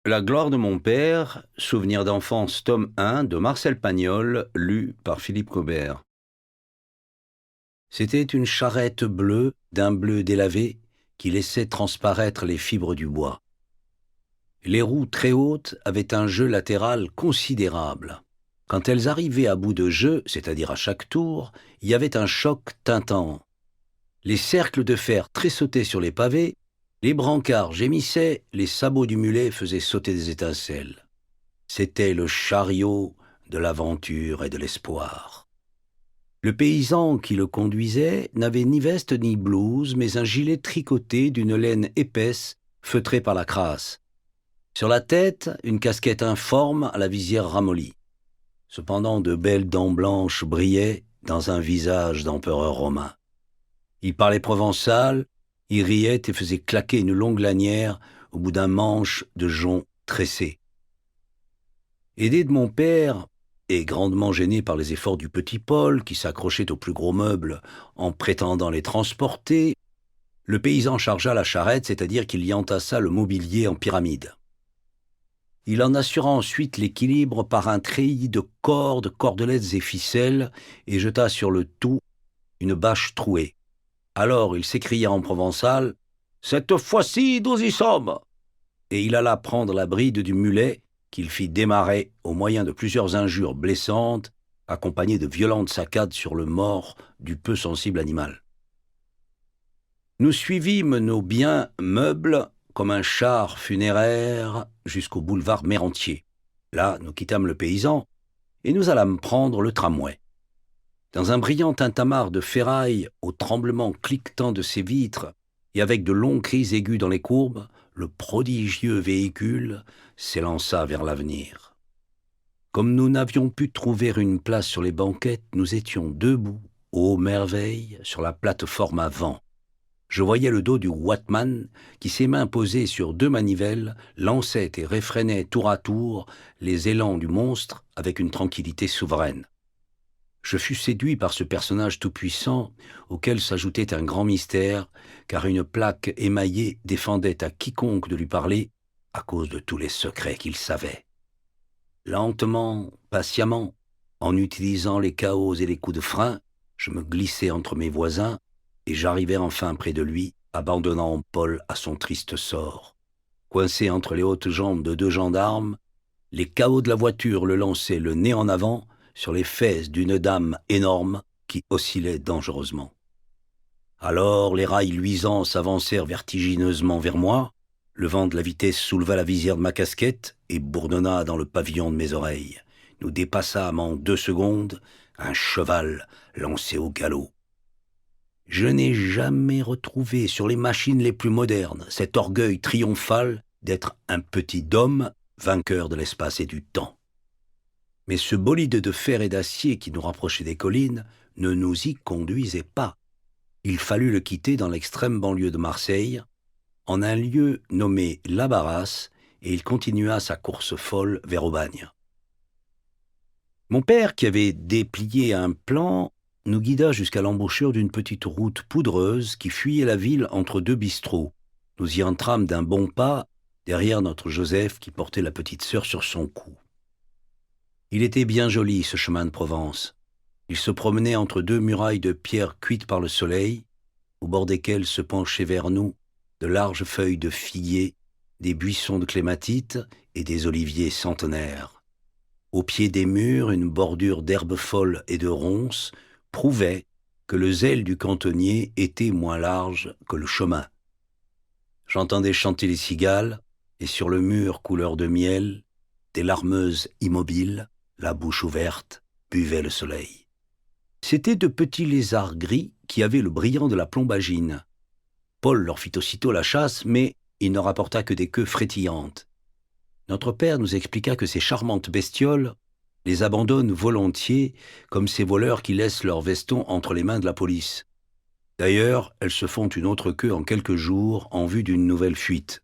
La gloire de mon père, souvenir d'enfance, tome 1 de Marcel Pagnol, lu par Philippe Cobert. C'était une charrette bleue d'un bleu délavé qui laissait transparaître les fibres du bois. Les roues très hautes avaient un jeu latéral considérable. Quand elles arrivaient à bout de jeu, c'est-à-dire à chaque tour, il y avait un choc tintant. Les cercles de fer tressautaient sur les pavés, les brancards gémissaient, les sabots du mulet faisaient sauter des étincelles. C'était le chariot de l'aventure et de l'espoir. Le paysan qui le conduisait n'avait ni veste ni blouse, mais un gilet tricoté d'une laine épaisse, feutrée par la crasse. Sur la tête, une casquette informe à la visière ramollie. Cependant, de belles dents blanches brillaient dans un visage d'empereur romain. Il parlait provençal, il riait et faisait claquer une longue lanière au bout d'un manche de jonc tressé. Aidé de mon père, et grandement gêné par les efforts du petit Paul, qui s'accrochait aux plus gros meubles en prétendant les transporter, le paysan chargea la charrette, c'est-à-dire qu'il y entassa le mobilier en pyramide. Il en assura ensuite l'équilibre par un treillis de cordes, cordelettes et ficelles, et jeta sur le tout une bâche trouée. Alors il s'écria en provençal « Cette fois-ci, nous y sommes !» Et il alla prendre la bride du mulet qu'il fit démarrer au moyen de plusieurs injures blessantes, accompagnées de violentes saccades sur le mors du peu sensible animal. Nous suivîmes nos biens meubles comme un char funéraire jusqu'au boulevard Mérentier. Là, nous quittâmes le paysan et nous allâmes prendre le tramway. Dans un brillant tintamarre de ferraille, au tremblement cliquetant de ses vitres et avec de longs cris aigus dans les courbes, le prodigieux véhicule s'élança vers l'avenir. Comme nous n'avions pu trouver une place sur les banquettes, nous étions debout, ô merveille, sur la plate-forme avant. Je voyais le dos du Watman qui, ses mains posées sur deux manivelles, lançait et réfrénait tour à tour les élans du monstre avec une tranquillité souveraine. Je fus séduit par ce personnage tout-puissant, auquel s'ajoutait un grand mystère, car une plaque émaillée défendait à quiconque de lui parler, à cause de tous les secrets qu'il savait. Lentement, patiemment, en utilisant les cahots et les coups de frein, je me glissai entre mes voisins, et j'arrivai enfin près de lui, abandonnant Paul à son triste sort. Coincé entre les hautes jambes de deux gendarmes, les cahots de la voiture le lançaient le nez en avant, sur les fesses d'une dame énorme qui oscillait dangereusement. Alors les rails luisants s'avancèrent vertigineusement vers moi, le vent de la vitesse souleva la visière de ma casquette et bourdonna dans le pavillon de mes oreilles. Nous dépassâmes en 2 secondes un cheval lancé au galop. Je n'ai jamais retrouvé sur les machines les plus modernes cet orgueil triomphal d'être un petit homme vainqueur de l'espace et du temps. Mais ce bolide de fer et d'acier qui nous rapprochait des collines ne nous y conduisait pas. Il fallut le quitter dans l'extrême banlieue de Marseille, en un lieu nommé La Barrasse, et il continua sa course folle vers Aubagne. Mon père, qui avait déplié un plan, nous guida jusqu'à l'embouchure d'une petite route poudreuse qui fuyait la ville entre 2 bistrots. Nous y entrâmes d'un bon pas, derrière notre Joseph qui portait la petite sœur sur son cou. Il était bien joli, ce chemin de Provence. Il se promenait entre 2 murailles de pierre cuites par le soleil, au bord desquelles se penchaient vers nous de larges feuilles de figuier, des buissons de clématites et des oliviers centenaires. Au pied des murs, une bordure d'herbes folles et de ronces prouvait que le zèle du cantonnier était moins large que le chemin. J'entendais chanter les cigales, et sur le mur couleur de miel, des larmeuses immobiles, la bouche ouverte, buvaient le soleil. C'étaient de petits lézards gris qui avaient le brillant de la plombagine. Paul leur fit aussitôt la chasse, mais il ne rapporta que des queues frétillantes. Notre père nous expliqua que ces charmantes bestioles les abandonnent volontiers, comme ces voleurs qui laissent leurs vestons entre les mains de la police. D'ailleurs, elles se font une autre queue en quelques jours en vue d'une nouvelle fuite.